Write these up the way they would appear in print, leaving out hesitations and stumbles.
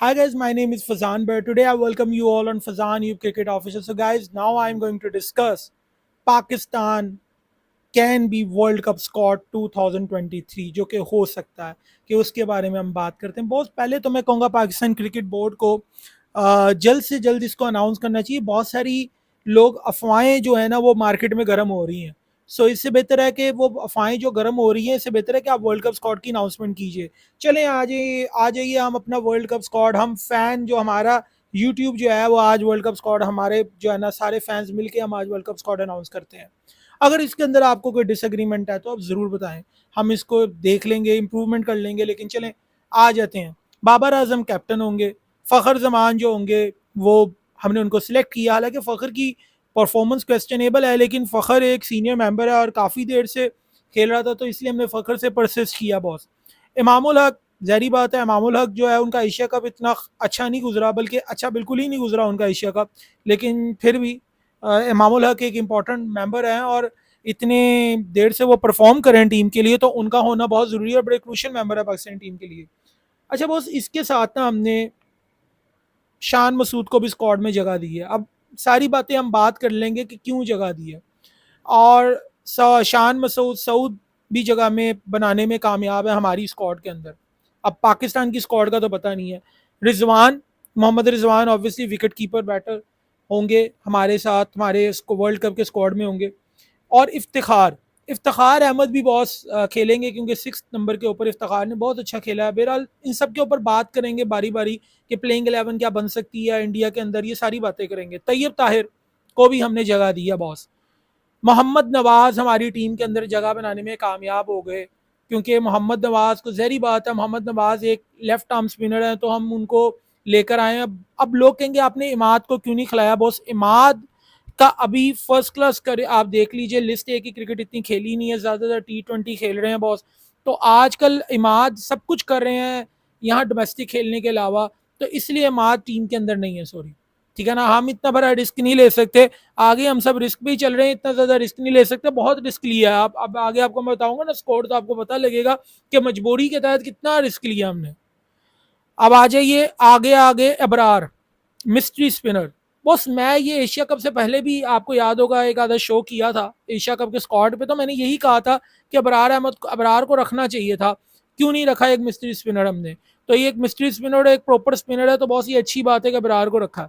Hi guys, my name is Fazan Bear. Today I welcome you all on Fazan Youth Cricket Official. So guys, now I'm going to discuss Pakistan can be world cup squad 2023 जो कि हो सकता है कि उसके बारे में हम बात करते हैं। बहुत पहले तो मैं कहूँगा पाकिस्तान क्रिकेट बोर्ड को जल्द से जल्द इसको अनाउंस करना चाहिए। बहुत सारी लोग अफवाहें जो है ना वो मार्केट में गर्म हो रही हैं। सो इससे बेहतर है कि वो अफवाहें जो गर्म हो रही हैं इससे बेहतर है कि आप वर्ल्ड कप स्कॉट की अनाउंसमेंट कीजिए। चलें आ जाइए हम अपना वर्ल्ड कप स्कॉट हम फैन जो हमारा यूट्यूब जो है वो आज वर्ल्ड कप स्कॉट हमारे जो है ना सारे फैंस मिलके हम आज वर्ल्ड कप स्कॉट अनाउंस करते हैं। अगर इसके अंदर आपको कोई डिसएग्रीमेंट है तो आप ज़रूर बताएं, हम इसको देख लेंगे, इम्प्रूवमेंट कर लेंगे। लेकिन चलें आ जाते हैं। बाबर आजम कैप्टन होंगे, फ़खर जमान जो होंगे वो हमने उनको सिलेक्ट किया। हालांकि फ़खर की परफॉर्मेंस क्वेश्चनेबल है, लेकिन फ़खर एक सीनियर मेंबर है और काफ़ी देर से खेल रहा था, तो इसलिए हमने फ़खर से परसिस्ट किया बॉस। इमामुल हक, जहरी बात है, इमामुल हक जो है उनका एशिया कप इतना अच्छा नहीं गुजरा, बल्कि अच्छा बिल्कुल ही नहीं गुजरा उनका एशिया कप। लेकिन फिर भी इमामुल हक एक इम्पॉर्टेंट मेंबर हैं और इतने देर से वो परफॉर्म करें टीम के लिए, तो उनका होना बहुत ज़रूरी है और बड़े क्रूशियल मेंबर है पाकिस्तान टीम के लिए। अच्छा बॉस, इसके साथ ना हमने शान मसूद को भी स्क्वाड में जगह दी है। अब सारी बातें हम बात कर लेंगे कि क्यों जगह दी है। और शान मसूद सऊद भी जगह में बनाने में कामयाब है हमारी स्क्वाड के अंदर। अब पाकिस्तान की स्क्वाड का तो पता नहीं है। Rizwan, Mohammad Rizwan obviously wicket keeper batter होंगे हमारे साथ, हमारे वर्ल्ड कप के स्क्वाड में होंगे। और इफ्तिखार, इफ्तिखार अहमद भी बॉस खेलेंगे, क्योंकि 6 नंबर के ऊपर इफ्तिखार ने बहुत अच्छा खेला है। बहरहाल इन सब के ऊपर बात करेंगे बारी बारी कि प्लेइंग 11 क्या बन सकती है इंडिया के अंदर, ये सारी बातें करेंगे। तैयब ताहिर को भी हमने जगह दी है बॉस। मोहम्मद नवाज हमारी टीम के अंदर जगह बनाने में कामयाब हो गए, क्योंकि मोहम्मद नवाज को, जहरी बात है, मोहम्मद नवाज एक लेफ्ट आर्म स्पिनर है, तो हम उनको लेकर आए हैं। अब लोग कहेंगे आपने इमाद को क्यों नहीं खिलाया बॉस। इमाद का अभी फर्स्ट क्लास करे, आप देख लीजिए लिस्ट ए की क्रिकेट इतनी खेली नहीं है, ज़्यादातर T20 खेल रहे हैं बॉस। तो आजकल इमाद सब कुछ कर रहे हैं यहाँ डोमेस्टिक खेलने के अलावा, तो इसलिए इमाद टीम के अंदर नहीं है, सॉरी। ठीक है ना, हम इतना बड़ा रिस्क नहीं ले सकते। आगे हम सब रिस्क भी चल रहे हैं, इतना ज़्यादा रिस्क नहीं ले सकते, बहुत रिस्क लिया है। आप अब आगे आपको मैं बताऊंगा ना स्कोर, तो आपको पता लगेगा कि मजबूरी के तहत कितना रिस्क लिया हमने। अब आ जाइए आगे आगे, अबरार मिस्ट्री स्पिनर। बॉस मैं ये एशिया कप से पहले भी आपको याद होगा एक आधा शो किया था एशिया कप के स्क्वाड पे, तो मैंने यही कहा था कि अबरार को रखना चाहिए था। क्यों नहीं रखा एक मिस्ट्री स्पिनर हमने। तो ये एक मिस्ट्री स्पिनर, एक प्रॉपर स्पिनर है, तो बॉस ये अच्छी बात है कि अबरार को रखा।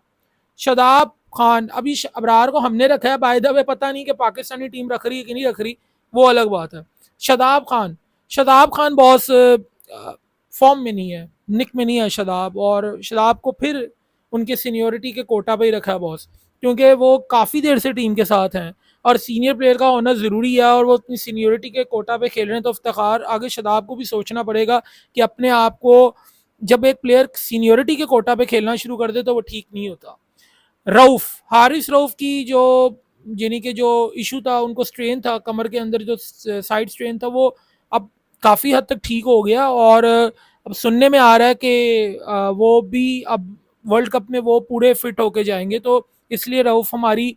शदाब खान, अभी अबरार को हमने रखा है, बाय द वे पता नहीं कि पाकिस्तानी टीम रख रही है कि नहीं रख रही, वो अलग बात है। शदाब खान, शदाब खान बॉस फॉर्म में नहीं है, निक में नहीं है शदाब, और शदाब को फिर उनके सीनियोरिटी के कोटा पे ही रखा है बॉस, क्योंकि वो काफ़ी देर से टीम के साथ हैं और सीनियर प्लेयर का होना ज़रूरी है, और वो अपनी सीनियोरिटी के कोटा पे खेल रहे हैं। तो इफ्तिखार आगे शदाब को भी सोचना पड़ेगा कि अपने आप को, जब एक प्लेयर सीनियोरिटी के कोटा पे खेलना शुरू कर दे तो वो ठीक नहीं होता। रऊफ, हारिस रऊफ की जो, यानी कि जो इशू था, उनको स्ट्रेन था कमर के अंदर, जो साइड स्ट्रेन था, वो अब काफ़ी हद तक ठीक हो गया। और अब सुनने में आ रहा है कि वो भी अब वर्ल्ड कप में वो पूरे फिट होके जाएंगे, तो इसलिए रऊफ हमारी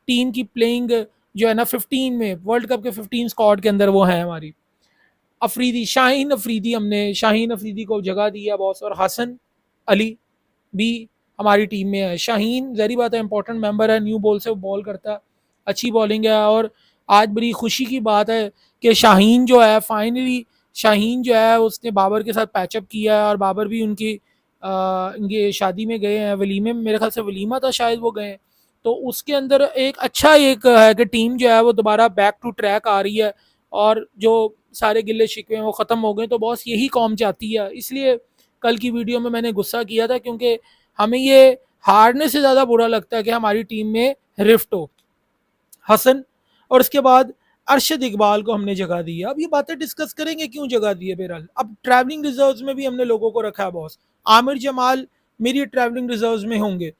टीम की प्लेइंग जो है ना 15 में, वर्ल्ड कप के 15 स्क्वाड के अंदर वो है हमारी। अफरीदी, शाहीन अफरीदी, हमने शाहीन अफरीदी को जगह दी है बॉस, और हसन अली भी हमारी टीम में है। शाहीन जहरी बात है इंपॉर्टेंट मेंबर है, न्यू बॉल से बॉल करता है, अच्छी बॉलिंग है। और आज बड़ी खुशी की बात है कि शाहीन जो है फाइनली, शाहीन जो है उसने बाबर के साथ पैचअप किया है, और बाबर भी इनकी शादी में गए हैं, वलीमे में, मेरे ख्याल से वलीमा था शायद, वो गए हैं। तो उसके अंदर एक अच्छा एक है कि टीम जो है वो दोबारा बैक टू ट्रैक आ रही है, और जो सारे गिले शिकवे हैं वो ख़त्म हो गए। तो बॉस यही कौम चाहती है, इसलिए कल की वीडियो में मैंने गुस्सा किया था, क्योंकि हमें ये हारने से ज़्यादा बुरा लगता है कि हमारी टीम में रिफ्ट हो। हसन, और उसके बाद अरशद इकबाल को हमने जगह दी है। अब ये बातें डिस्कस करेंगे क्यों जगह दी है। बहरहाल अब ट्रैवलिंग रिजर्व्स में भी हमने लोगों को रखा है बॉस। आमिर जमाल मेरी ट्रैवलिंग रिजर्व्स में होंगे,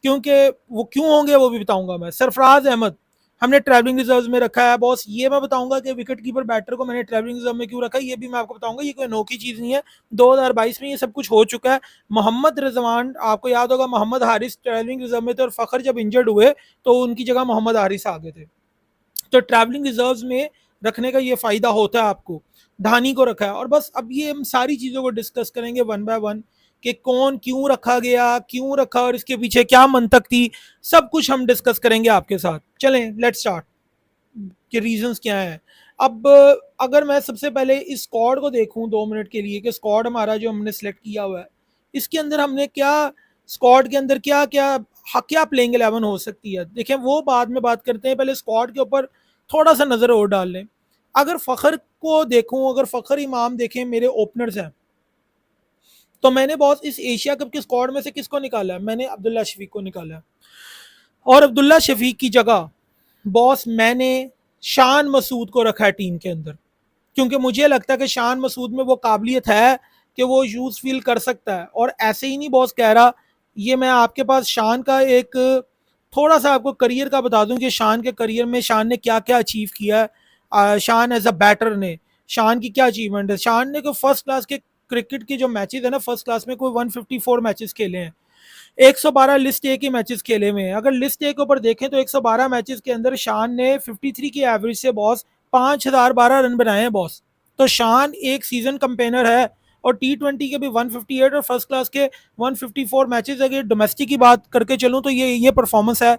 क्योंकि वो क्यों होंगे वो भी बताऊंगा मैं। सरफराज अहमद हमने ट्रैवलिंग रिजर्व्स में रखा है बॉस। ये मैं बताऊंगा कि विकेट कीपर बैटर को मैंने ट्रैवलिंग रिजर्व में क्यों रखा है, ये भी मैं आपको बताऊंगा। ये कोई अनोखी चीज़ नहीं है, 2022 में ये सब कुछ हो चुका है। मोहम्मद रिजवान, आपको याद होगा मोहम्मद हारिस ट्रैवलिंग रिजर्व में थे, और फ़खर जब इंजर्ड हुए तो उनकी जगह मोहम्मद हारिस आ गए थे। तो ट्रैवलिंग रिजर्व्स में रखने का ये फ़ायदा होता है आपको। धानी को रखा है, और बस अब ये हम सारी चीज़ों को डिस्कस करेंगे वन बाय वन कि कौन क्यों रखा गया, क्यों रखा और इसके पीछे क्या मंतक थी, सब कुछ हम डिस्कस करेंगे आपके साथ। चलें लेट्स स्टार्ट कि रीजंस क्या हैं। अब अगर मैं सबसे पहले इस स्क्वाड को देखूं 2 मिनट के लिए कि स्क्वाड हमारा जो हमने सेलेक्ट किया हुआ है इसके अंदर हमने क्या, स्क्वाड के अंदर क्या क्या क्या प्लेइंग 11 हो सकती है, देखें वो बाद में बात करते हैं, पहले स्क्वाड के ऊपर थोड़ा सा नज़र और डाल लें। अगर फ़खर को देखूं, अगर फ़खर इमाम देखें मेरे ओपनर्स हैं, तो मैंने बॉस इस एशिया कप के स्क्वाड में से किसको निकाला है, मैंने अब्दुल्ला शफीक को निकाला है। और अब्दुल्ला शफीक की जगह बॉस मैंने शान मसूद को रखा है टीम के अंदर, क्योंकि मुझे लगता है कि शान मसूद में वो काबिलियत है कि वो यूज फील कर सकता है। और ऐसे ही नहीं बॉस कह रहा, ये मैं आपके पास शान का एक थोड़ा सा आपको करियर का बता दूं कि शान के करियर में शान ने क्या क्या अचीव किया है। शान एज अ बैटर ने, शान की क्या अचीवमेंट है, शान ने कोई फर्स्ट क्लास के क्रिकेट के जो मैचेस है ना, फर्स्ट क्लास में कोई 154 मैचेस खेले हैं, 112 लिस्ट ए के मैचेस खेले हुए हैं। अगर लिस्ट ए के ऊपर देखें तो 112 मैचेस के अंदर शान ने 53 की एवरेज से बॉस 5012 रन बनाए हैं बॉस। तो शान एक सीजन कंपेनर है, और T20 के भी 158 और फर्स्ट क्लास के 154 मैचेस। अगर डोमेस्टिक की बात करके चलूँ तो ये परफॉर्मेंस है।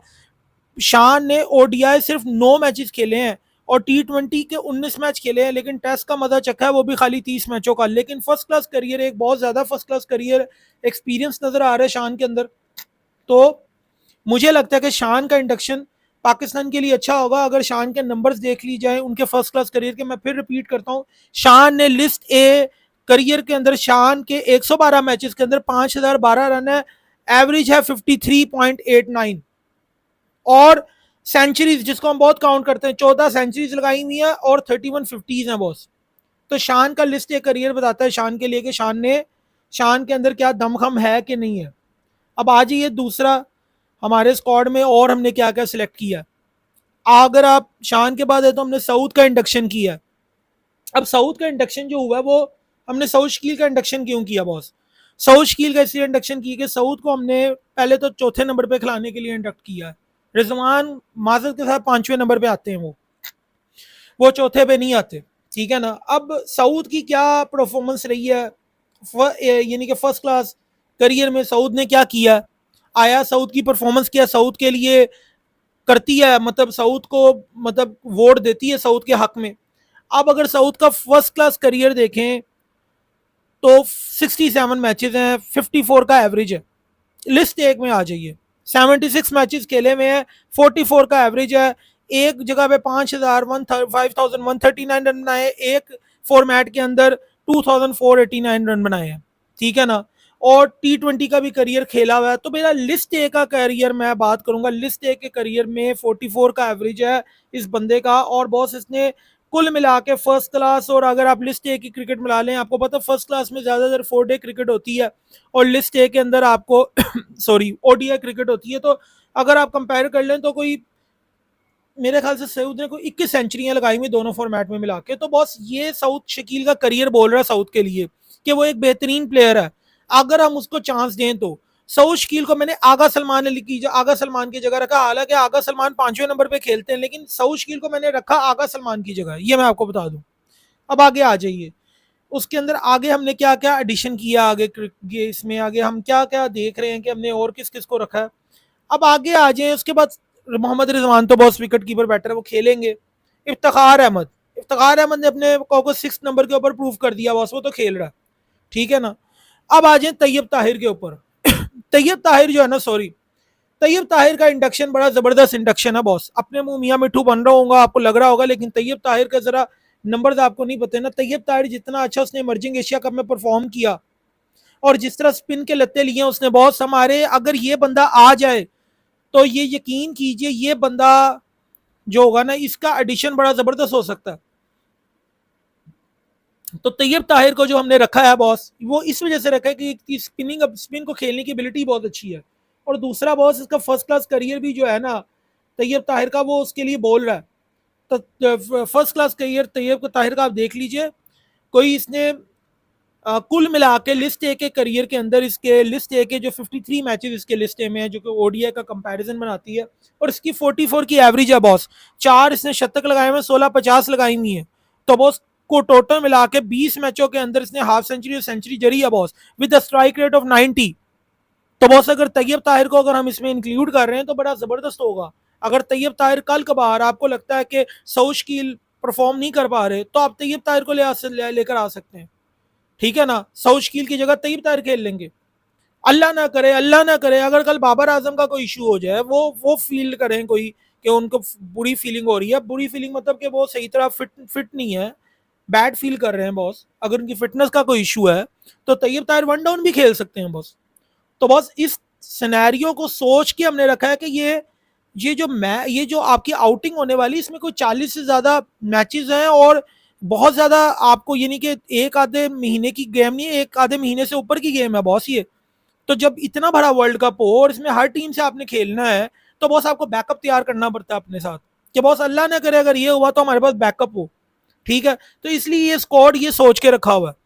शान ने ओडीआई सिर्फ 9 मैचेस खेले हैं और T20 के 19 मैच खेले हैं, लेकिन टेस्ट का मजा चखा है वो भी खाली 30 मैचों का। लेकिन फर्स्ट क्लास करियर, एक बहुत ज्यादा फर्स्ट क्लास करियर एक्सपीरियंस नजर आ रहा है शान के अंदर। तो मुझे लगता है कि शान का इंडक्शन पाकिस्तान के लिए अच्छा होगा। अगर शान के नंबर्स देख ली जाए उनके फर्स्ट क्लास करियर के, मैं फिर रिपीट करता हूँ, शान ने लिस्ट ए करियर के अंदर शान के 112 मैचेस के अंदर 5012 रन है, एवरेज है 53.89, और सेंचुरीज जिसको हम बहुत काउंट करते हैं 14 सेंचुरीज लगाई हुई है और 31 50s हैं बॉस। तो शान का लिस्ट ए करियर बताता है शान के लिए कि शान के अंदर क्या दमखम है कि नहीं है। अब आ जाइए दूसरा, हमारे स्क्वाड में और हमने क्या क्या सिलेक्ट किया। अगर आप शान के बाद है तो हमने साउथ का इंडक्शन किया। अब साउथ का इंडक्शन जो हुआ है वो हमने साउथ शकील का इंडक्शन क्यों किया बॉस, साउथ शकील का इसलिए इंडक्शन किया कि साउथ को हमने पहले तो चौथे नंबर पे खिलाने के लिए इंडक्ट किया है। रिजवान माजर के साथ 5वें नंबर पे आते हैं, वो चौथे पे नहीं आते, ठीक है ना। अब साउथ की क्या परफॉर्मेंस रही है, यानी कि फर्स्ट क्लास करियर में साउथ ने क्या किया, आया साउथ की परफॉर्मेंस क्या साउथ के लिए करती है, मतलब साउथ को मतलब वोट देती है साउथ के हक में। अब अगर साउथ का फर्स्ट क्लास करियर देखें तो 67 मैचेस हैं, 54 का एवरेज है। लिस्ट एक में आ जाइए, 76 मैचेस खेले हुए हैं, 44 का एवरेज है। एक जगह पे 5139 रन बनाए, एक फॉर्मेट के अंदर 2489 रन बनाए हैं, ठीक है ना। और T20 का भी करियर खेला हुआ है। तो मेरा लिस्ट ए का करियर मैं बात करूंगा, लिस्ट ए के करियर में 44 का एवरेज है इस बंदे का। और बॉस इसने कुल मिला के फर्स्ट क्लास, और अगर आप लिस्ट ए की क्रिकेट मिला लें, आपको पता फर्स्ट क्लास में ज्यादातर 4 डे क्रिकेट होती है और लिस्ट ए के अंदर आपको सॉरी ओडीआई क्रिकेट होती है। तो अगर आप कंपेयर कर लें तो कोई मेरे ख्याल से साउथ ने कोई 21 सेंचुरियां लगाई हुई दोनों फॉर्मेट में मिला के। तो बॉस ये साउथ शकील का करियर बोल रहा है साउथ के लिए कि वो एक बेहतरीन प्लेयर है, अगर हम उसको चांस दें तो। साउथ शकील को मैंने आगा सलमान आगा सलमान की जगह रखा, हालांकि आगा सलमान 5वें नंबर पे खेलते हैं, लेकिन साउथ शकील को मैंने रखा आगा सलमान की जगह, ये मैं आपको बता दूं। अब आगे आ जाइए, उसके अंदर आगे हमने क्या क्या एडिशन किया, आगे इसमें आगे हम क्या क्या देख रहे हैं कि हमने और किस किस को रखा है। अब आगे आ जाए, उसके बाद मोहम्मद रिजवान तो बॉस विकेट कीपर बैटर है, वो खेलेंगे। इफ्तार अहमद ने अपने को 6 नंबर के ऊपर प्रूव कर दिया बॉस, वो तो खेल रहा है, ठीक है ना। अब आ जाए तैयब ताहिर के ऊपर। तैयब ताहिर जो है ना, सॉरी, तैयब ताहिर का इंडक्शन बड़ा जबरदस्त इंडक्शन है बॉस। अपने मुंह मियाँ मिठू बन रहा होगा, आपको लग रहा होगा, लेकिन तैयब ताहिर का जरा नंबर आपको नहीं पता ना। तैयब ताहिर जितना अच्छा उसने इमर्जिंग एशिया कप में परफॉर्म किया और जिस तरह स्पिन के लत्ते लिए उसने बॉस हमारे, अगर ये बंदा आ जाए तो ये यकीन कीजिए ये बंदा जो होगा ना, इसका एडिशन बड़ा जबरदस्त हो सकता है। तो तैयब ताहिर को जो हमने रखा है बॉस, वो इस वजह से रखा है कि स्पिन को खेलने की एबिलिटी बहुत अच्छी है। और दूसरा बॉस, इसका फर्स्ट क्लास करियर भी जो है ना तैयब ताहिर का, वो उसके लिए बोल रहा है। तो first class career Tayyab Tahir का आप देख लीजिए। कोई इसने कुल मिला के लिस्ट ए के करियर के अंदर, इसके लिस्ट ए के जो 53 मैचेस इसके लिस्ट ए में है, जो कि ओडीआई का कंपैरिजन बनाती है, और इसकी 44 की एवरेज है बॉस। 4 इसने शतक लगाए हुए, 16 50 लगाई हुई है। तो बॉस को टोटल मिला के 20 मैचों के अंदर इसने हाफ सेंचुरी और सेंचुरी जरी है boss, with a strike rate of 90। तो बॉस अगर तैयब ताहिर को अगर हम इसमें इंक्लूड कर रहे हैं तो बड़ा जबरदस्त होगा। अगर तैयब ताहिर कल कबार आपको लगता है कि सऊश की परफॉर्म नहीं कर पा रहे तो आप तैयब ताहिर को लेकर आ सकते हैं, ठीक है ना। सऊशकील की जगह तैयब ताहिर खेल लेंगे। अल्लाह ना करे अगर कल बाबर आजम का कोई इशू हो जाए, वो फील करें कोई कि उनको बुरी फीलिंग हो रही है, बुरी फीलिंग मतलब कि वो सही तरह फिट नहीं है, बैड फील कर रहे हैं बॉस, अगर उनकी फिटनेस का कोई इशू है तो तैयब ताहिर वन डाउन भी खेल सकते हैं बॉस। तो बॉस इस सिनेरियो को सोच के हमने रखा है कि ये जो आपकी आउटिंग होने वाली इसमें कोई 40 से ज्यादा मैचेस हैं और बहुत ज्यादा आपको यानी कि एक आधे महीने की गेम नहीं है, एक आधे महीने से ऊपर की गेम है बॉस ये। तो जब इतना बड़ा वर्ल्ड कप हो और इसमें हर टीम से आपने खेलना है तो बॉस आपको बैकअप तैयार करना पड़ता है अपने साथ कि बॉस अल्लाह ना करे अगर ये हुआ तो हमारे पास बैकअप हो, ठीक है। तो इसलिए ये स्क्वाड ये सोच के रखा हुआ है।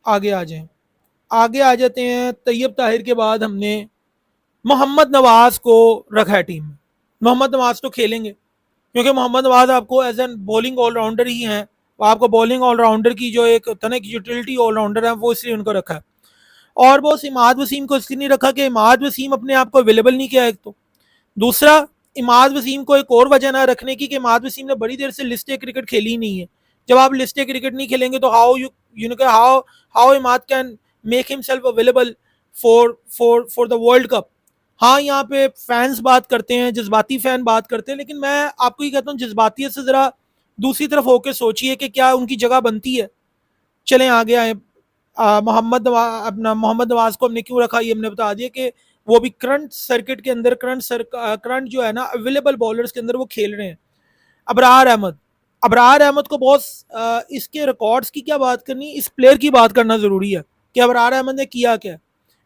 आगे आ जाए, आगे आ जाते हैं। तैयब ताहिर के बाद हमने मोहम्मद नवाज को रखा है टीम में। मोहम्मद नवाज तो खेलेंगे क्योंकि मोहम्मद नवाज आपको एज एन बॉलिंग ऑलराउंडर ही है, आपको बॉलिंग ऑलराउंडर की जो एक तनिक यूटिलिटी ऑलराउंडर है वो इसलिए उनको रखा है। और बॉस इमाद वसीम को इसलिए नहीं रखा कि इमाद वसीम अपने आप को अवेलेबल नहीं किया एक तो, दूसरा इमाद वसीम को एक और वजह ना रखने की कि इमाद वसीम ने बड़ी देर से लिस्ट ए क्रिकेट खेली ही नहीं है। जब आप लिस्ट ए क्रिकेट नहीं खेलेंगे तो how you know how Imad can make himself available for the world cup. हाँ यहाँ पे फैंस बात करते हैं, जज्बाती फैन बात करते हैं, लेकिन मैं आपको ये कहता हूँ जज्बातियत से जरा दूसरी तरफ होकर सोचिए कि क्या उनकी जगह बनती है। चलें आगे आए। मोहम्मद नवाज को हमने क्यों रखा ये हमने बता दिया कि वो भी करंट सर्किट के अंदर करंट जो है ना अवेलेबल बॉलर्स के अंदर वो खेल रहे हैं। अबरार अहमद, अबरार अहमद को बहुत इसके रिकॉर्ड्स की क्या बात करनी, इस प्लेयर की बात करना जरूरी है कि अबरार अहमद ने किया क्या।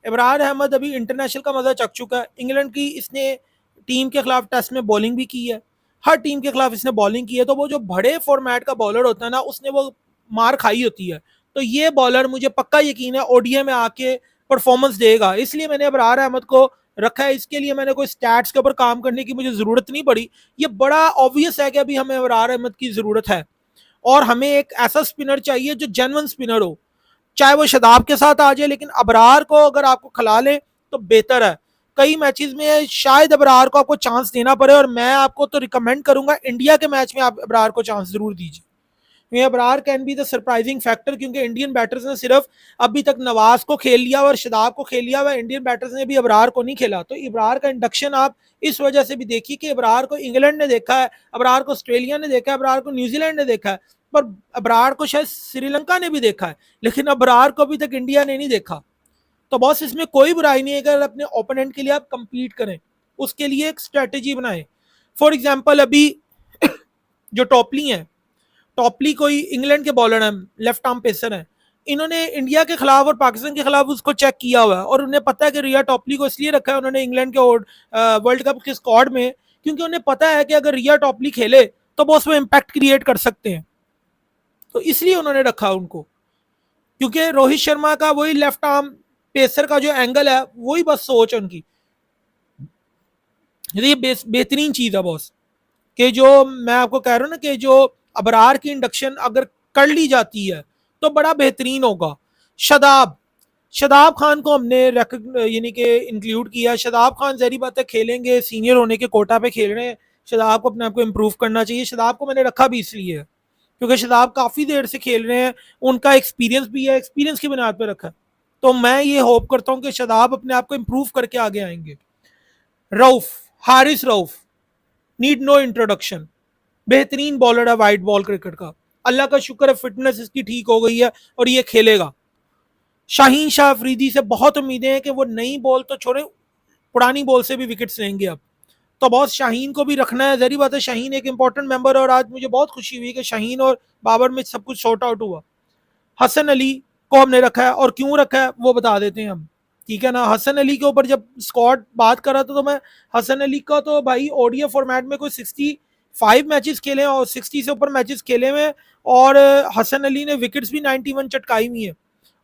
अबरार अहमद अभी इंटरनेशनल का मजा चख चुका है। इंग्लैंड की इसने टीम के खिलाफ टेस्ट में बॉलिंग भी की है, हर टीम के खिलाफ इसने बॉलिंग की है। तो वो जो बड़े फॉर्मेट का बॉलर होता है ना उसने वो मार खाई होती है। तो ये बॉलर मुझे पक्का यकीन है ओडीआई में आके परफॉर्मेंस देगा, इसलिए मैंने अबरार अहमद को रखा है। इसके लिए मैंने कोई स्टैट्स के ऊपर काम करने की मुझे जरूरत नहीं पड़ी। ये बड़ा ऑब्वियस है कि अभी हमें अबरार अहमद की जरूरत है और हमें एक ऐसा स्पिनर चाहिए जो जेन्युइन स्पिनर हो, चाहे वो शदाब के साथ आ जाए, लेकिन अबरार को अगर आपको खिला लें तो बेहतर है। कई मैचेस में शायद अबरार को आपको चांस देना पड़े और मैं आपको तो रिकमेंड करूंगा इंडिया के मैच में आप अबरार को चांस जरूर दीजिए। Abrar can be the surprising factor क्योंकि इंडियन बैटर्स ने सिर्फ अभी तक नवाज को खेल लिया और शदाब को खेल लिया हुआ, इंडियन बैटर्स ने भी अबरार को नहीं खेला। तो अबरार का इंडक्शन आप इस वजह से भी देखिए कि अबरार को इंग्लैंड ने देखा है, अबरार को ऑस्ट्रेलिया ने देखा है, अबरार को न्यूजीलैंड ने देखा है, पर अबरार को शायद श्रीलंका ने भी देखा है, लेकिन अबरार को अभी तक इंडिया ने नहीं देखा। तो बॉस इसमें कोई बुराई नहीं है अगर अपने ओपोनेंट के लिए आप कंपीट करें, उसके लिए एक स्ट्रेटेजी बनाएं। फॉर एग्जाम्पल अभी जो टॉपली है, टॉपली कोई इंग्लैंड के बॉलर हैं, लेफ्ट आर्म पेसर हैं, इन्होंने इंडिया के खिलाफ और पाकिस्तान के खिलाफ उसको चेक किया हुआ है और उन्हें पता है कि रिया टॉपली को इसलिए रखा है उन्होंने इंग्लैंड के वर्ल्ड कप के स्क्वाड में क्योंकि उन्हें पता है कि अगर रिया टॉपली खेले तो वो उसमें इम्पैक्ट क्रिएट कर सकते हैं। तो इसलिए उन्होंने रखा उनको, क्योंकि रोहित शर्मा का वही लेफ्ट आर्म पेसर का जो एंगल है वही बस सोच है उनकी। ये बेहतरीन चीज है बॉस कि जो मैं आपको कह रहा हूँ ना कि जो अबरार की इंडक्शन अगर कर ली जाती है तो बड़ा बेहतरीन होगा। शदाब, शदाब खान को हमने यानी कि इंक्लूड किया। शदाब खान जहरी बात है खेलेंगे, सीनियर होने के कोटा पे खेल रहे हैं, शदाब को अपने आप को इम्प्रूव करना चाहिए। शदाब को मैंने रखा भी इसलिए है क्योंकि शदाब काफ़ी देर से खेल रहे हैं, उनका एक्सपीरियंस भी है, एक्सपीरियंस की बुनियाद पर रखा है। तो मैं ये होप करता हूँ कि शदाब अपने आप को इम्प्रूव करके आगे आएंगे। Rauf, Haris Rauf need no introduction, बेहतरीन बॉलर है वाइट बॉल क्रिकेट का, अल्लाह का शुक्र है फिटनेस इसकी ठीक हो गई है और ये खेलेगा। शाहीन शाह अफरीदी से बहुत उम्मीदें हैं कि वो नई बॉल तो छोड़े पुरानी बॉल से भी विकेट्स लेंगे अब। तो बहुत शाहीन को भी रखना है, जहरी बात है शाहीन एक इंपॉर्टेंट मेंबर है और आज मुझे बहुत खुशी हुई कि शाहीन और बाबर में सब कुछ शॉर्ट आउट हुआ। हसन अली को हमने रखा है और क्यों रखा है वो बता देते हैं हम, ठीक है ना। हसन अली के ऊपर जब स्क्वाड बात कर रहा था तो मैं हसन अली का तो भाई ओडीआई फॉर्मेट में कोई 65 मैचेस खेले और 60 से ऊपर मैचेस खेले हुए, और हसन अली ने विकेट्स भी 91 चटकाई हुई है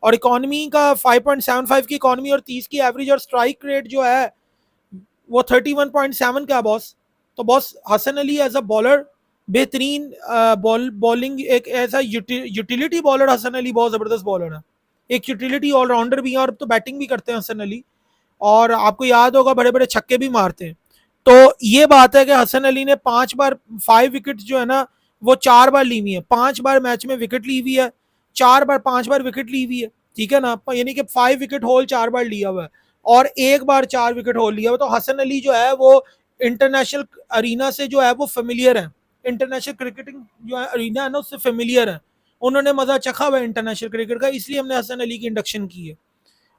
और इकॉनमी का 5.75 की इकॉनमी और 30 की एवरेज और स्ट्राइक रेट जो है वो 31.7 का बॉस। तो boss Hasan Ali as a bowler बेहतरीन बॉलिंग, एक ऐसा यूटिलिटी बॉलर हसन अली बहुत जबरदस्त बॉलर है, एक यूटिलिटी ऑलराउंडर भी है, और अब तो बैटिंग भी करते हैं हसन अली, और आपको याद होगा बड़े बड़े छक्के भी मारते हैं। तो ये बात है कि हसन अली ने 5 बार 5 विकेट जो है ना वो 4 बार ली हुई है, 5 बार मैच में विकेट ली हुई है, 4 बार 5 बार विकेट ली हुई है, ठीक है ना, यानी कि 5 विकेट होल 4 बार लिया हुआ है, और 1 बार 4 विकेट होल लिया हुआ। तो हसन अली जो है वो इंटरनेशनल अरीना से जो है वो फेमिलियर है, इंटरनेशनल क्रिकेटिंग जो है अरीना है ना उससे फेमिलियर है, उन्होंने मजा चखा हुआ है इंटरनेशनल क्रिकेट का, इसलिए हमने हसन अली की इंडक्शन की है।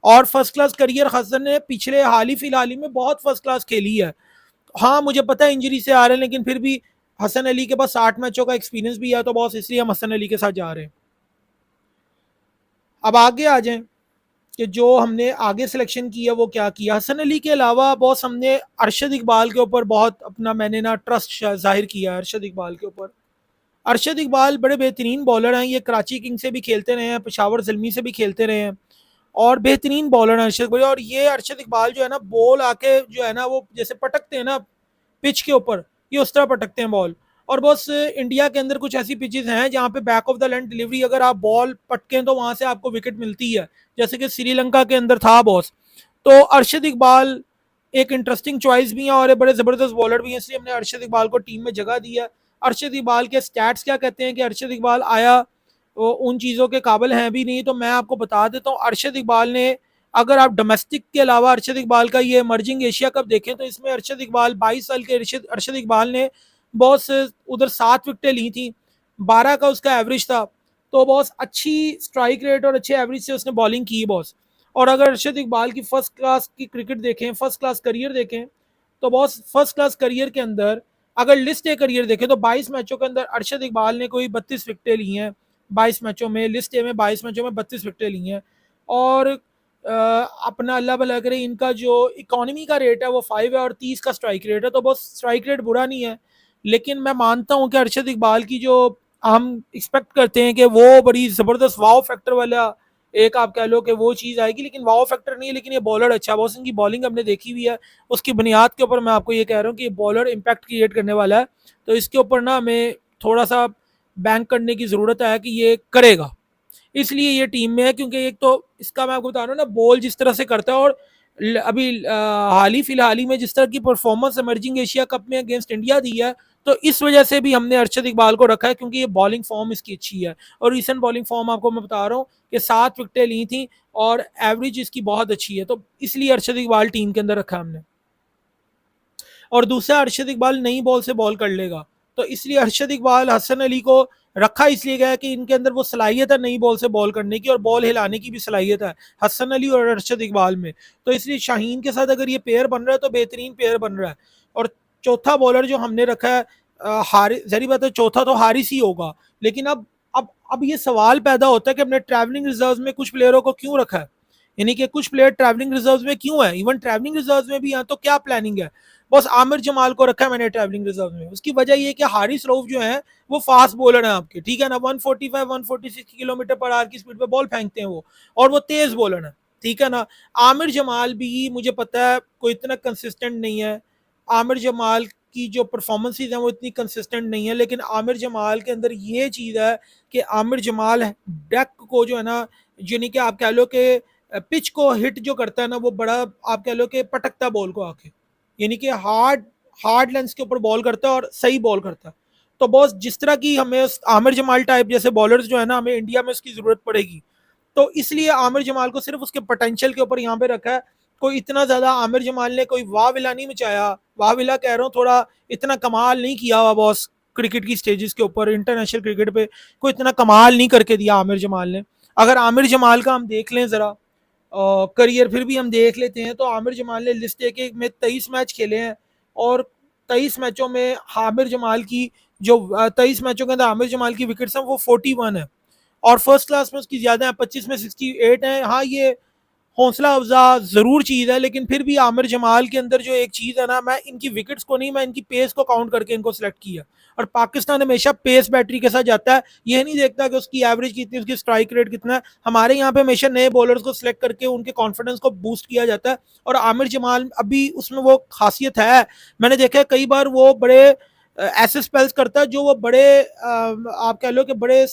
और फर्स्ट क्लास करियर हसन ने पिछले हाल ही फिलहाल ही में बहुत फर्स्ट क्लास खेली है। हाँ मुझे पता है इंजरी से आ रहे हैं, लेकिन फिर भी हसन अली के पास 60 मैचों का एक्सपीरियंस भी है, तो बॉस इसलिए हम हसन अली के साथ जा रहे हैं। अब आगे आ जाएं कि जो हमने आगे सिलेक्शन किया वो क्या किया। हसन अली के अलावा बॉस हमने अरशद इकबाल के ऊपर बहुत अपना मैंने ना ट्रस्ट जाहिर किया है अरशद इकबाल के ऊपर। अरशद इकबाल बड़े बेहतरीन बॉलर हैं, ये कराची किंग से भी खेलते रहे हैं, पेशावर जलमी से भी खेलते रहे हैं, और बेहतरीन बॉलर है अरशद इकबाल। और ये अरशद इकबाल जो है ना बॉल आके जो है ना वो जैसे पटकते हैं ना पिच के ऊपर, ये उस तरह पटकते हैं बॉल। और बस इंडिया के अंदर कुछ ऐसी पिचेस हैं जहाँ पे back of the line delivery अगर आप बॉल पटकें तो वहां से आपको विकेट मिलती है, जैसे कि श्रीलंका के अंदर था बॉस। तो अरशद इकबाल एक इंटरेस्टिंग चॉइस भी है और एक बड़े ज़बरदस्त बॉलर भी हैं, इसलिए हमने अरशद इकबाल को टीम में जगह दी है। अरशद इकबाल के स्टैट्स क्या कहते हैं कि अरशद इकबाल आया वो उन चीज़ों के काबिल हैं भी नहीं, तो मैं आपको बता देता हूँ अरशद इकबाल ने, अगर आप डोमेस्टिक के अलावा अरशद इकबाल का ये इमर्जिंग एशिया कप देखें तो इसमें अरशद इकबाल 22 साल के अरशद इकबाल ने बहुत से उधर 7 विकेटें ली थी, 12 का उसका एवरेज था, तो बहुत अच्छी स्ट्राइक रेट और अच्छे एवरेज से उसने बॉलिंग की बॉस। और अगर अरशद इकबाल की फर्स्ट क्लास की क्रिकेट देखें, फर्स्ट क्लास करियर देखें, तो बहुत फर्स्ट क्लास करियर के अंदर अगर लिस्ट ए करियर देखें तो 22 मैचों के अंदर अरशद इकबाल ने कोई 32 विकेटें ली हैं, 22 मैचों में, लिस्ट ए में 22 मैचों में 32 विकेटें ली हैं। और अपना अल्लाह भला करे इनका जो इकोनॉमी का रेट है वो 5 है और 30 का स्ट्राइक रेट है, तो बहुत स्ट्राइक रेट बुरा नहीं है। लेकिन मैं मानता हूँ कि अरशद इकबाल की जो हम एक्सपेक्ट करते हैं कि वो बड़ी ज़बरदस्त वाव फैक्टर वाला एक आप कह लो कि वो चीज़ आएगी, लेकिन वाव फैक्टर नहीं है, लेकिन ये बॉलर अच्छा बहुत इनकी बॉलिंग हमने देखी हुई है, उसकी बुनियाद के ऊपर मैं आपको ये कह रहा हूँ कि ये बॉलर इम्पैक्ट क्रिएट करने वाला है। तो इसके ऊपर ना हमें थोड़ा सा बैंक करने की ज़रूरत है कि ये करेगा, इसलिए ये टीम में है। क्योंकि एक तो इसका मैं आपको बता रहा हूँ ना बॉल जिस तरह से करता है, और अभी हाल ही फिलहाल ही में जिस तरह की परफॉर्मेंस इमर्जिंग एशिया कप में अगेंस्ट इंडिया दी है, तो इस वजह से भी हमने अरशद इकबाल को रखा है, क्योंकि ये बॉलिंग फॉर्म इसकी अच्छी है। और रिसेंट बॉलिंग फॉर्म आपको मैं बता रहा हूँ कि 7 विकेटें ली थी और एवरेज इसकी बहुत अच्छी है, तो इसलिए अरशद इकबाल टीम के अंदर रखा है हमने। और दूसरा अरशद इकबाल नई बॉल से बॉल कर लेगा, तो इसलिए अरशद इकबाल हसन अली को रखा इसलिए गया कि इनके अंदर वो सलाहियत है नई बॉल से बॉल करने की, और बॉल हिलाने की भी सलाहियत है हसन अली और अरशद इकबाल में। तो इसलिए शाहीन के साथ अगर ये पेयर बन रहा है तो बेहतरीन पेयर बन रहा है। और चौथा बॉलर जो हमने रखा है हारिस, जहरी बात है चौथा तो हारिस ही होगा, लेकिन अब ये सवाल पैदा होता है कि हमने ट्रैवलिंग रिजर्व में कुछ प्लेयरों को क्यों रखा है, यानी कि कुछ प्लेयर ट्रैवलिंग रिजर्व में क्यों है, इवन ट्रैवलिंग रिजर्व में भी हैं, तो क्या प्लानिंग है। बस आमिर जमाल को रखा है मैंने ट्रैवलिंग रिजर्व में, उसकी वजह ये कि हारिस रऊफ जो है वो फास्ट बॉलर है आपके, ठीक है ना, 145 146 किलोमीटर पर आवर की स्पीड पे बॉल फेंकते हैं वो, और वो तेज बॉलर है, ठीक है ना। आमिर जमाल भी मुझे पता है कोई इतना कंसिस्टेंट नहीं है, आमिर जमाल की जो परफॉर्मेंसेज हैं वो इतनी कंसिस्टेंट नहीं है, लेकिन आमिर जमाल के अंदर ये चीज़ है कि आमिर जमाल डेक को जो है ना, यानी कि आप कह लो कि पिच को हिट जो करता है ना वो बड़ा आप कह लो कि पटकता बॉल को आके, यानी कि हार्ड हार्ड लेंस के ऊपर बॉल करता है और सही बॉल करता है। तो बॉस जिस तरह की हमें आमिर जमाल टाइप जैसे बॉलर्स जो है ना हमें इंडिया में उसकी जरूरत पड़ेगी, तो इसलिए आमिर जमाल को सिर्फ उसके पोटेंशियल के ऊपर यहाँ पे रखा है। कोई इतना ज्यादा आमिर जमाल ने कोई वाह विला नहीं मचाया, वाह विला कह रहा हूँ, थोड़ा इतना कमाल नहीं किया हुआ बॉस क्रिकेट की स्टेजेस के ऊपर, इंटरनेशनल क्रिकेट पे कोई इतना कमाल नहीं करके दिया आमिर जमाल ने। अगर आमिर जमाल का हम देख लें जरा करियर फिर भी हम देख लेते हैं, तो आमिर जमाल ने लिस्ट ए के में 23 मैच खेले हैं, और 23 मैचों में आमिर जमाल की जो 23 मैचों के अंदर आमिर जमाल की विकेट्स हैं वो 41 है, और फर्स्ट क्लास में उसकी ज्यादा है, 25 में 68 है। हाँ ये हौसला अफजा जरूर चीज़ है, लेकिन फिर भी आमिर जमाल के अंदर जो एक चीज़ है ना, मैं इनकी विकेट्स को नहीं, मैं इनकी पेस को काउंट करके इनको सिलेक्ट किया। और पाकिस्तान हमेशा पेस बैटरी के साथ जाता है, ये नहीं देखता कि उसकी एवरेज कितनी, उसकी स्ट्राइक रेट कितना है। हमारे यहाँ पे हमेशा नए बॉलर्स को सिलेक्ट करके उनके कॉन्फिडेंस को बूस्ट किया जाता है, और आमिर जमाल अभी उसमें वो खासियत है। मैंने देखा है कई बार वो बड़े ऐसे स्पेल्स करता है जो वो बड़े आप कह लो कि बड़े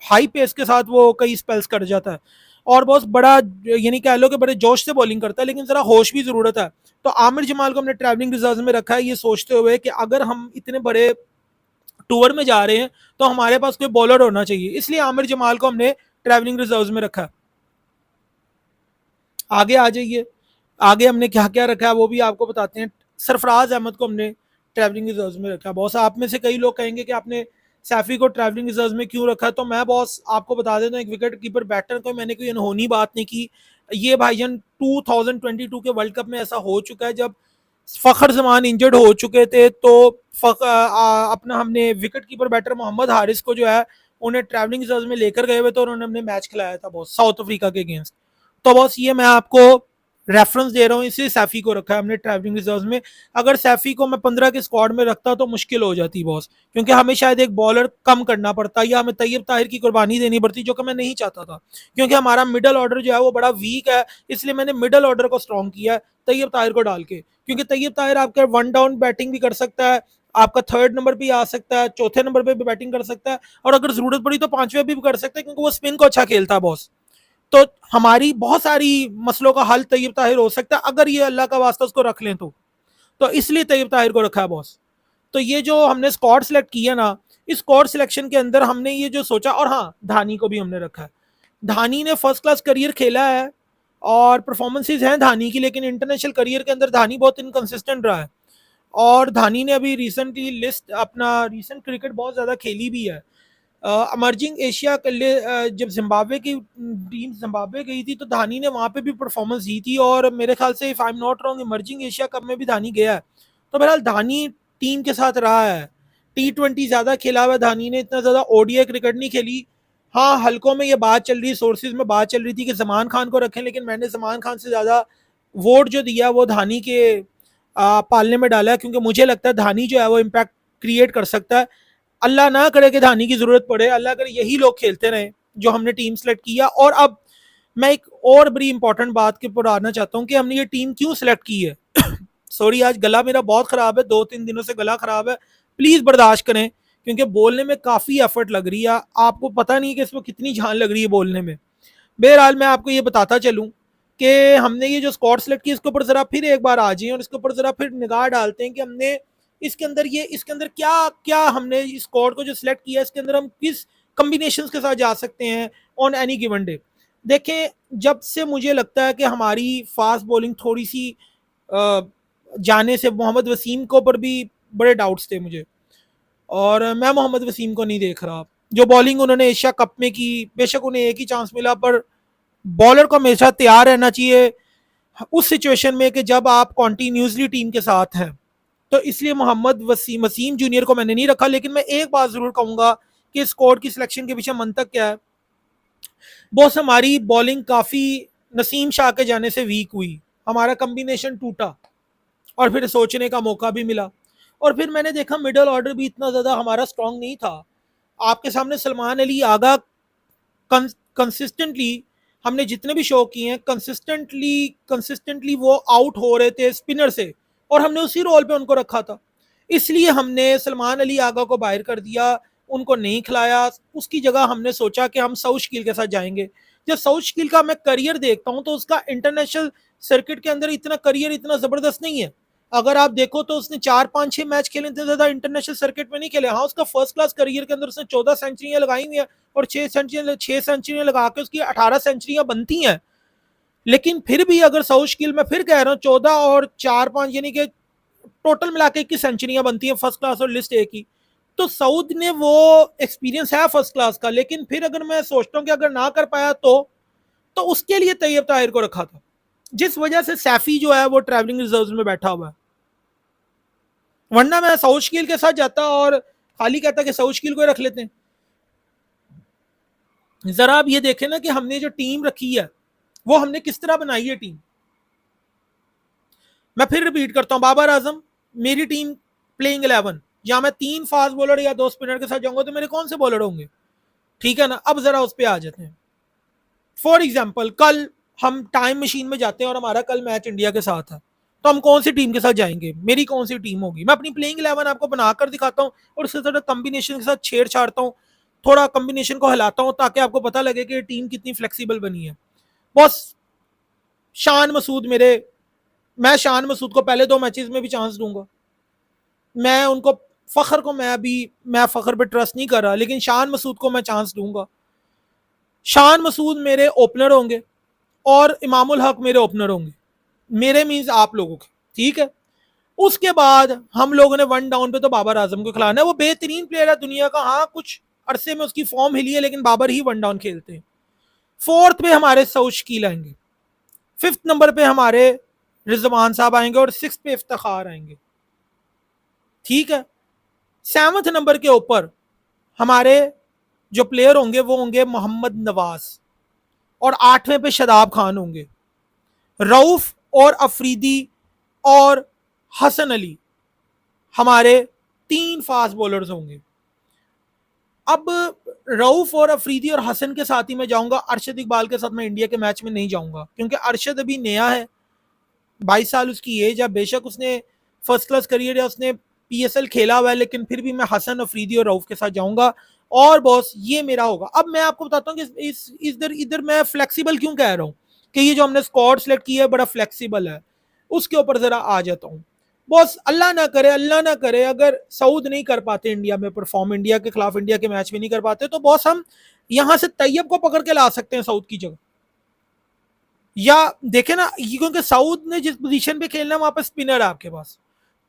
हाई पेस के साथ वो कई स्पेल्स कर जाता है, और बहुत बड़ा यानी कह लो कि बड़े जोश से बॉलिंग करता है, लेकिन जरा होश भी जरूरत है। तो आमिर जमाल को हमने ट्रैवलिंग रिजर्व में रखा है, ये सोचते हुए कि अगर हम इतने बड़े टूर में जा रहे हैं तो हमारे पास कोई बॉलर होना चाहिए, इसलिए आमिर जमाल को हमने ट्रैवलिंग रिजर्व में रखा है। आगे आ जाइए, आगे हमने क्या क्या रखा है वो भी आपको बताते हैं। सरफराज अहमद को हमने ट्रैवलिंग रिजर्व में रखा। बॉस आप में से कई लोग कहेंगे कि आपने सैफी को ट्रैवलिंग रिजर्व में क्यों रखा, तो मैं बॉस आपको बता देता हूँ, एक विकेट कीपर बैटर को मैंने कोई अनहोनी बात नहीं की। ये भाईजान 2022 के वर्ल्ड कप में ऐसा हो चुका है, जब फखर जमान इंजर्ड हो चुके थे, तो अपना हमने wicket keeper batter Mohammad Haris को जो है उन्हें ट्रैवलिंग रिजर्व में लेकर गए हुए थे, और उन्होंने हमने मैच खिलाया था बॉस साउथ अफ्रीका के अगेंस्ट। तो बॉस ये मैं आपको रेफरेंस दे रहा हूँ, इसलिए सैफी को रखा है हमने ट्रैवलिंग रिजर्व में। अगर सैफी को मैं 15 के स्क्वाड में रखता तो मुश्किल हो जाती बॉस, क्योंकि हमें शायद एक बॉलर कम करना पड़ता, या हमें तैयब ताहिर की कुर्बानी देनी पड़ती, जो कि मैं नहीं चाहता था, क्योंकि हमारा मिडल ऑर्डर जो है वो बड़ा वीक है। इसलिए मैंने मिडल ऑर्डर को स्ट्रॉन्ग किया है तैयब ताहिर को डाल के, क्योंकि तैयब ताहिर आपका वन डाउन बैटिंग भी कर सकता है, आपका थर्ड नंबर भी आ सकता है, चौथे नंबर पे भी बैटिंग कर सकता है, और अगर जरूरत पड़ी तो पांचवें भी कर सकता है, क्योंकि वो स्पिन को अच्छा खेलता है बॉस। तो हमारी बहुत सारी मसलों का हल तैयब ताहिर हो सकता है, अगर ये अल्लाह का वास्ता उसको रख लें तो इसलिए तैयब ताहिर को रखा है बॉस। तो ये जो हमने स्क्वाड सिलेक्ट किया ना, इस स्क्वाड सिलेक्शन के अंदर हमने ये जो सोचा, और हाँ धानी को भी हमने रखा है। धानी ने फर्स्ट क्लास करियर खेला है और परफॉर्मेंसेज हैं धानी की, लेकिन इंटरनेशनल करियर के अंदर धानी बहुत इनकंसिस्टेंट रहा है। और धानी ने अभी रिसेंटली लिस्ट अपना रिसेंट क्रिकेट बहुत ज़्यादा खेली भी है। अमर्जिंग एशिया के लिए जब जिम्बाब्वे की टीम जिम्बाब्वे गई थी, तो धानी ने वहाँ पे भी परफॉर्मेंस दी थी, और मेरे ख्याल से if I am not wrong emerging Asia cup में भी धानी गया है। तो बहरहाल धानी टीम के साथ रहा है। T20 ज़्यादा खेला हुआ धानी ने, इतना ज़्यादा ओडीआई क्रिकेट नहीं खेली। हाँ हल्कों में ये बात चल रही, सोर्सेज में बात चल रही थी कि जमान खान को रखें, लेकिन मैंने जमान खान से ज़्यादा वोट जो दिया वो धानी के पालने में डाला है, क्योंकि मुझे लगता है धानी जो है वो इम्पैक्ट क्रिएट कर सकता है। अल्लाह ना करे कि धानी की जरूरत पड़े, अल्लाह करे यही लोग खेलते रहे जो हमने टीम सेलेक्ट किया। और अब मैं एक और बड़ी इंपॉर्टेंट बात के ऊपर आना चाहता हूँ कि हमने ये टीम क्यों सिलेक्ट की है। सॉरी आज गला मेरा बहुत खराब है, 2-3 दिनों से गला खराब है, प्लीज बर्दाश्त करें, क्योंकि बोलने में काफी एफर्ट लग रही है। आपको पता नहीं कि इसमें कितनी जान लग रही है बोलने में। बहरहाल मैं आपको ये बताता चलूँ कि हमने ये जो स्क्वाड सेलेक्ट की, इसके ऊपर जरा फिर एक बार आ जाए और इसके ऊपर जरा फिर निगाह डालते हैं कि हमने इसके अंदर क्या क्या हमने इस स्क्वाड को जो सिलेक्ट किया, इसके अंदर हम किस कम्बिनेशन के साथ जा सकते हैं ऑन एनी गिवन डे। देखें, जब से मुझे लगता है कि हमारी फास्ट बॉलिंग थोड़ी सी जाने से, मोहम्मद वसीम को पर भी बड़े डाउट्स थे मुझे, और मैं मोहम्मद वसीम को नहीं देख रहा। जो बॉलिंग उन्होंने एशिया कप में की, बेशक उन्हें एक ही चांस मिला, पर बॉलर को हमेशा तैयार रहना चाहिए उस सिचुएशन में कि जब आप कॉन्टीन्यूसली टीम के साथ हैं। तो इसलिए मोहम्मद वसीम जूनियर को मैंने नहीं रखा। लेकिन मैं एक बात जरूर कहूंगा कि स्क्वाड की सिलेक्शन के पीछे मंतक क्या है। बॉस हमारी बॉलिंग काफी नसीम शाह के जाने से वीक हुई, हमारा कम्बिनेशन टूटा, और फिर सोचने का मौका भी मिला। और फिर मैंने देखा मिडल ऑर्डर भी इतना ज्यादा हमारा स्ट्रांग नहीं था। आपके सामने सलमान अली आगा कंसिस्टेंटली हमने जितने भी शो किए हैं, कंसिस्टेंटली वो आउट हो रहे थे स्पिनर से, और हमने उसी रोल पे उनको रखा था। इसलिए हमने सलमान अली आगा को बाहर कर दिया, उनको नहीं खिलाया। उसकी जगह हमने सोचा कि हम साउथ शकील के साथ जाएंगे। जब साउथ शकील का मैं करियर देखता हूं तो उसका इंटरनेशनल सर्किट के अंदर इतना करियर इतना जबरदस्त नहीं है। अगर आप देखो तो उसने 4-5-6 मैच खेले, इतने ज्यादा इंटरनेशनल सर्किट में नहीं खेले। हाँ उसका फर्स्ट क्लास करियर के अंदर उसने 14 सेंचुरियां लगाई हुई है, और 6 सेंचुरियां लगा के उसकी 18 सेंचुरियां बनती हैं। लेकिन फिर भी अगर साउथ शकील में फिर कह रहा हूँ 14 और 4-5 यानी कि टोटल मिला के 21 सेंचुरियां बनती हैं फर्स्ट क्लास और लिस्ट ए की। तो साउथ ने वो एक्सपीरियंस है फर्स्ट क्लास का। लेकिन फिर अगर मैं सोचता हूँ कि अगर ना कर पाया तो उसके लिए तैयब ताहिर को रखा था, जिस वजह से सैफी जो है वो ट्रैवलिंग रिजर्व में बैठा हुआ है। वरना मैं साउथ शकील के साथ जाता और खाली कहता कि साउथ शकील को रख लेते हैं। जरा आप ये देखें ना कि हमने जो टीम रखी है, वो हमने किस तरह बनाई है टीम। मैं फिर रिपीट करता हूं, बाबर आजम मेरी टीम प्लेइंग 11, या मैं 3 फास्ट बॉलर या 2 स्पिनर के साथ जाऊंगा तो मेरे कौन से बॉलर होंगे, ठीक है ना। अब जरा उस पर आ जाते हैं। फॉर एग्जाम्पल कल हम टाइम मशीन में जाते हैं और हमारा कल मैच इंडिया के साथ है, तो हम कौन सी टीम के साथ जाएंगे, मेरी कौन सी टीम होगी। मैं अपनी प्लेइंग 11 आपको बनाकर दिखाता हूँ और उसके थोड़ा कॉम्बिनेशन के साथ छेड़ छाड़ता हूँ, थोड़ा कॉम्बिनेशन को हिलाता हूँ ताकि आपको पता लगे कि टीम कितनी फ्लेक्सिबल बनी है। बॉस शान मसूद मेरे, मैं शान मसूद को पहले 2 मैचेस में भी चांस दूंगा। मैं उनको फखर को मैं फखर पे ट्रस्ट नहीं कर रहा, लेकिन शान मसूद को मैं चांस दूंगा। शान मसूद मेरे ओपनर होंगे और इमामुल हक मेरे ओपनर होंगे, मेरे मीन्स आप लोगों के, ठीक है। उसके बाद हम लोगों ने 1 डाउन पे तो बाबर आजम को खिलाना है, वो बेहतरीन प्लेयर है दुनिया का, हाँ कुछ अरसे में उसकी फॉर्म हिली है लेकिन बाबर ही 1 डाउन खेलते हैं। 4th पे हमारे सऊद शकील आएंगे, 5th नंबर पे हमारे रिजवान साहब आएंगे और 6th पे इफ्तिखार आएंगे, ठीक है। 7th नंबर के ऊपर हमारे जो प्लेयर होंगे वो होंगे मोहम्मद नवाज, और 8वें पे शदाब खान होंगे। रऊफ और अफरीदी और हसन अली हमारे 3 फास्ट बॉलर्स होंगे। अब रऊफ और अफरीदी और हसन के साथ ही मैं जाऊंगा, अरशद इकबाल के साथ मैं इंडिया के मैच में नहीं जाऊंगा क्योंकि अरशद अभी नया है, 22 साल उसकी एज है, बेशक उसने फर्स्ट क्लास करियर या उसने पीएसएल खेला हुआ है, लेकिन फिर भी मैं हसन अफरीदी और रऊफ के साथ जाऊंगा। और बॉस ये मेरा होगा। अब मैं आपको बताता हूँ कि इधर इधर मैं फ्लेक्सिबल क्यों कह रहा हूँ कि ये जो हमने स्क्वाड सेलेक्ट किया है बड़ा फ्लेक्सिबल है, उसके ऊपर जरा आ जाता हूँ। बॉस अल्लाह ना करे अगर सऊद नहीं कर पाते इंडिया में परफॉर्म, इंडिया के खिलाफ इंडिया के मैच में नहीं कर पाते, तो बॉस हम यहां से तैयब को पकड़ के ला सकते हैं सऊद की जगह। या देखे ना, क्योंकि सऊद ने जिस पोजीशन पे खेलना है वहां पर स्पिनर है आपके पास,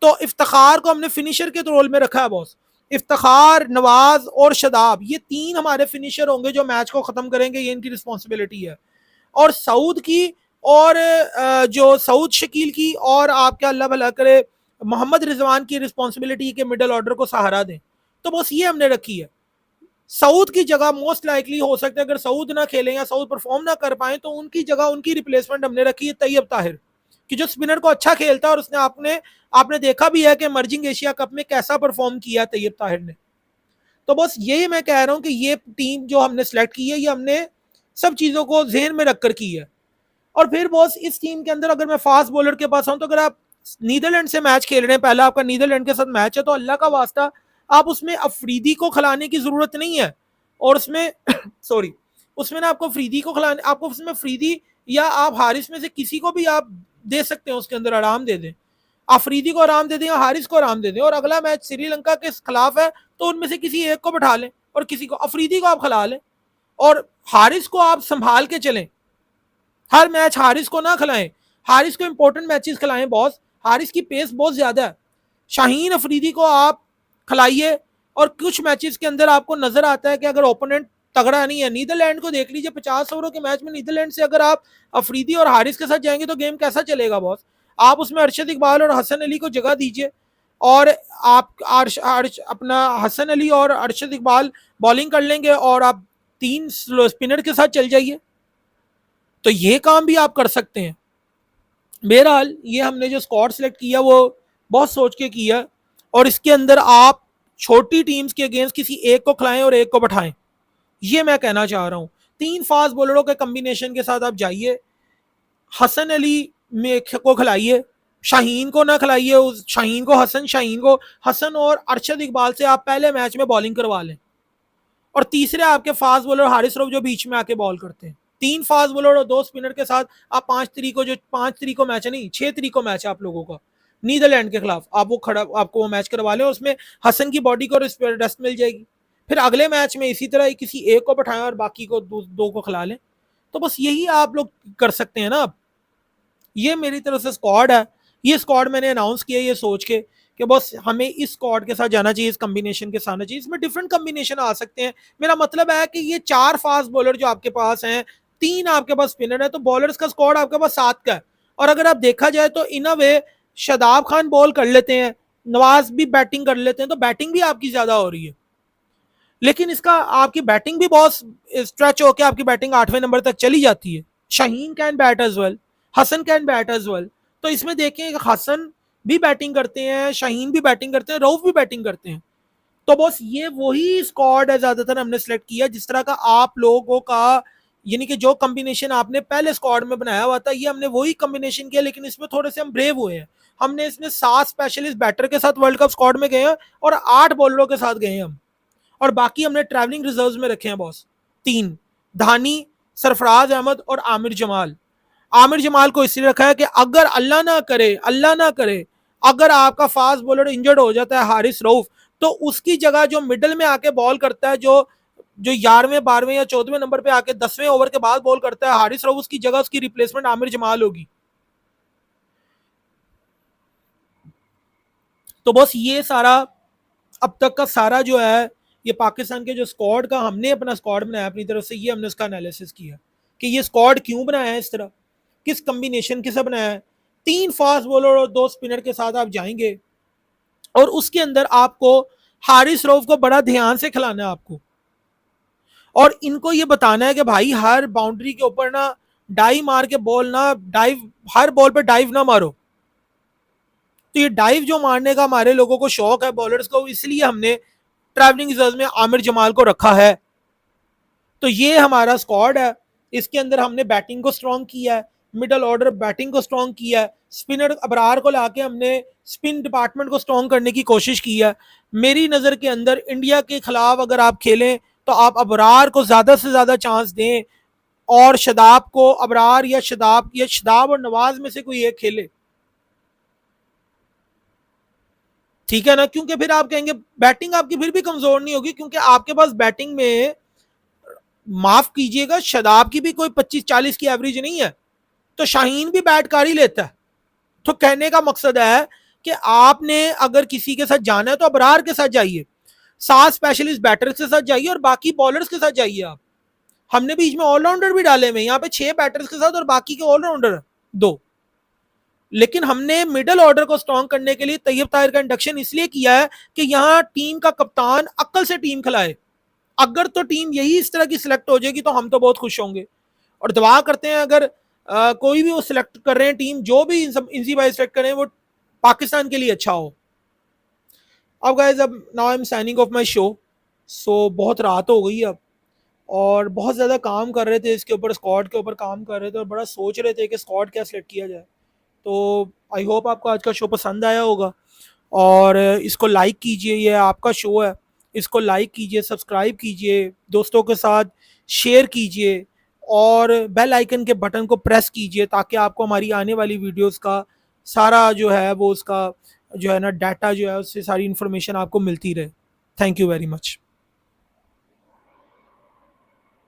तो इफ्तिखार को हमने फिनिशर के रोल में रखा है बॉस। इफ्तिखार, नवाज और शदाब, ये 3 हमारे फिनिशर होंगे जो मैच को खत्म करेंगे, ये इनकी रिस्पॉन्सिबिलिटी है। और सऊद की और जो सऊद शकील की और आपका अल्लाह भला करे मोहम्मद रिजवान की रिस्पॉन्सिबिलिटी के मिडल ऑर्डर को सहारा दें, तो बस ये हमने रखी है। सऊद की जगह मोस्ट लाइकली हो सकता है अगर सऊद ना खेलें या सऊद परफॉर्म ना कर पाए तो उनकी जगह उनकी रिप्लेसमेंट हमने रखी है तैयब ताहिर, कि जो स्पिनर को अच्छा खेलता है और उसने आपने देखा भी है कि मर्जिंग एशिया कप में कैसा परफॉर्म किया तैयब ताहिर ने। तो बस यही मैं कह रहा हूं कि ये टीम जो हमने सेलेक्ट की है ये हमने सब चीजों को जहन में रखकर की है। और फिर बॉस इस टीम के अंदर अगर मैं फास्ट बॉलर के पास आऊं, तो अगर आप नीदरलैंड से मैच खेल रहे हैं, पहला आपका नीदरलैंड के साथ मैच है, तो अल्लाह का वास्ता आप उसमें अफरीदी को खिलाने की जरूरत नहीं है। और उसमें सॉरी, उसमें ना आपको अफरीदी को खिलाने, आपको उसमें अफरीदी या आप हारिस में से किसी को भी आप दे सकते हैं, उसके अंदर आराम दे दें, अफरीदी को आराम दे दें या हारिस को आराम दे दें। और अगला मैच श्रीलंका के खिलाफ है तो उनमें से किसी एक को बैठा लें और किसी को, अफरीदी को आप खिला लें और हारिस को आप संभाल के चलें। हर मैच हारिस को ना खिलाएं, हारिस को इंपॉर्टेंट मैचेस खिलाएं बॉस, हारिस की पेस बहुत ज्यादा है। शाहीन अफरीदी को आप खिलाइए और कुछ मैचेस के अंदर आपको नजर आता है कि अगर ओपोनेंट तगड़ा नहीं है, नीदरलैंड को देख लीजिए, 50 ओवरों के मैच में नीदरलैंड से अगर आप अफरीदी और हारिस के साथ जाएंगे तो गेम कैसा चलेगा बॉस। आप उसमें अरशद इकबाल और हसन अली को जगह दीजिए और आप अपना हसन अली और अरशद इकबाल बॉलिंग कर लेंगे और आप 3 स्पिनर के साथ चल जाइए, तो ये काम भी आप कर सकते हैं। बहरहाल ये हमने जो स्क्वाड सेलेक्ट किया वो बहुत सोच के किया, और इसके अंदर आप छोटी टीम्स के अगेंस्ट किसी एक को खिलाएं और एक को बैठाएं, ये मैं कहना चाह रहा हूं। 3 फास्ट बॉलरों के कॉम्बिनेशन के साथ आप जाइए, हसन अली में को खिलाइए, शाहीन को ना खिलाइए, उस शाहीन को हसन, शाहीन को हसन और अरशद इकबाल से आप पहले मैच में बॉलिंग करवा लें, और तीसरे आपके फास्ट बॉलर हारिस रऊफ जो बीच में आके बॉल करते हैं। 3 फास्ट बॉलर और 2 स्पिनर के साथ आप 5 तारीख को मैच है, नहीं 6 तारीख को मैच है आप लोगों का नीदरलैंड के खिलाफ, आप वो खड़ा आपको वो मैच करवा लें, उसमें हसन की बॉडी को रेस्ट मिल जाएगी। फिर अगले मैच में इसी तरह किसी एक को बैठाएं और बाकी को 2 को खिला लें, तो बस यही आप लोग कर सकते हैं ना। अब ये मेरी तरफ से स्क्वाड है, ये स्क्वाड मैंने अनाउंस किया ये सोच के कि बस हमें इस स्क्वाड के साथ जाना चाहिए, इस कॉम्बिनेशन के साथ आना चाहिए। इसमें डिफरेंट कॉम्बिनेशन आ सकते हैं, मेरा मतलब है कि ये 4 फास्ट बॉलर जो आपके पास हैं, 3 आपके पास स्पिनर है, तो बॉलर्स का स्क्वाड आपके पास 7 का है। और अगर आप देखा जाए तो इन अ वे शादाब खान बॉल कर लेते हैं, नवाज भी बैटिंग कर लेते हैं, तो बैटिंग भी आपकी ज्यादा हो रही है। लेकिन इसका आपकी बैटिंग भी बहुत स्ट्रेच होकर आपकी बैटिंग 8वें नंबर तक चली जाती है, Shaheen can bat as well, Hasan can bat as well. तो इसमें देखें हसन भी बैटिंग करते हैं, शाहीन भी बैटिंग करते हैं, रऊफ भी बैटिंग करते हैं। तो बस ये वही स्क्वाड है ज्यादातर हमने सेलेक्ट किया जिस तरह का आप लोगों का, यानी कि जो कॉम्बिनेशन आपने पहले स्क्वाड में बनाया हुआ था ये हमने वही कॉम्बिनेशन किया, लेकिन इसमें थोड़े से हम ब्रेव हुए हैं। हमने इसमें 7 स्पेशलिस्ट बैटर के साथ वर्ल्ड कप स्क्वाड में गए हैं और 8 बॉलरों के साथ गए हैं हम, और बाकी हमने ट्रैवलिंग रिजर्व में रखे हैं बॉस। 3 धानी, सरफराज अहमद और आमिर जमाल। आमिर जमाल को इसलिए रखा है कि अगर अल्लाह ना करे अगर आपका फास्ट बॉलर इंजर्ड हो जाता है हारिस रऊफ, तो उसकी जगह जो मिडल में आके बॉल करता है, जो जो 11वें 12वें या 14वें नंबर पे आके 10वें ओवर के बाद बॉल करता है हारिस रऊफ, उसकी जगह उसकी रिप्लेसमेंट आमिर जमाल होगी। तो बस ये सारा अब तक का सारा जो है ये पाकिस्तान के जो स्क्वाड का हमने अपना स्क्वाड बनाया अपनी तरफ से, ये हमने उसका एनालिसिस किया कि ये स्क्वाड क्यों बनाया है इस तरह, किस कम्बिनेशन के साथ बनाया है। 3 फास्ट बॉलर और 2 स्पिनर के साथ आप जाएंगे और उसके अंदर आपको हारिस रऊफ को बड़ा ध्यान से खिलाना है आपको, और इनको ये बताना है कि भाई हर बाउंड्री के ऊपर ना डाई मार के बॉल ना डाइव, हर बॉल पे डाइव ना मारो। तो ये डाइव जो मारने का हमारे लोगों को शौक है बॉलर्स को, इसलिए हमने ट्रैवलिंग रिजर्व में आमिर जमाल को रखा है। तो ये हमारा स्क्वाड है, इसके अंदर हमने बैटिंग को स्ट्रॉन्ग किया है, मिडल ऑर्डर बैटिंग को स्ट्रॉन्ग किया है, स्पिनर अबरार को लाके हमने स्पिन डिपार्टमेंट को स्ट्रॉन्ग करने की कोशिश की है। मेरी नज़र के अंदर इंडिया के खिलाफ अगर आप खेलें तो आप अबरार को ज़्यादा से ज़्यादा चांस दें, और शदाब को, अबरार या शदाब और नवाज में से कोई एक खेले, ठीक है ना। क्योंकि फिर आप कहेंगे बैटिंग आपकी फिर भी कमजोर नहीं होगी, क्योंकि आपके पास बैटिंग में, माफ कीजिएगा, शदाब की भी कोई 25-40 की एवरेज नहीं है, तो शाहीन भी बैट कर ही लेता है। तो कहने का मकसद है कि आपने अगर किसी के साथ जाना है तो अबरार के साथ जाइए, 7 स्पेशलिस्ट बैटर्स के साथ जाइए और बाकी बॉलर्स के साथ जाइए आप। हमने बीच में ऑलराउंडर भी डाले हुए, यहाँ पे 6 बैटर्स के साथ और बाकी के ऑलराउंडर 2। लेकिन हमने मिडल ऑर्डर को स्ट्रॉन्ग करने के लिए तैयब ताहिर का इंडक्शन इसलिए किया है कि यहाँ टीम का कप्तान अक्ल से टीम खिलाए। अगर तो टीम यही इस तरह की सिलेक्ट हो जाएगी तो हम तो बहुत खुश होंगे, और दुआ करते हैं अगर कोई भी वो सिलेक्ट कर रहे हैं टीम, जो भी इनसी भाई सिलेक्ट करें वो पाकिस्तान के लिए अच्छा हो। अब गाइस, अब now I am signing off my show. So बहुत रात हो गई अब, और बहुत ज़्यादा काम कर रहे थे इसके ऊपर, स्क्वाड के ऊपर काम कर रहे थे और बड़ा सोच रहे थे कि स्क्वाड क्या सिलेक्ट किया जाए। तो आई होप आपको आज का शो पसंद आया होगा, और इसको लाइक कीजिए, ये आपका शो है, इसको लाइक कीजिए, सब्सक्राइब कीजिए, दोस्तों के साथ शेयर कीजिए, और बेल आइकन के बटन को प्रेस कीजिए ताकि आपको हमारी आने वाली वीडियोस का सारा जो है वो उसका जो है ना डाटा जो है उससे सारी इन्फॉर्मेशन आपको मिलती रहे। Thank you very much.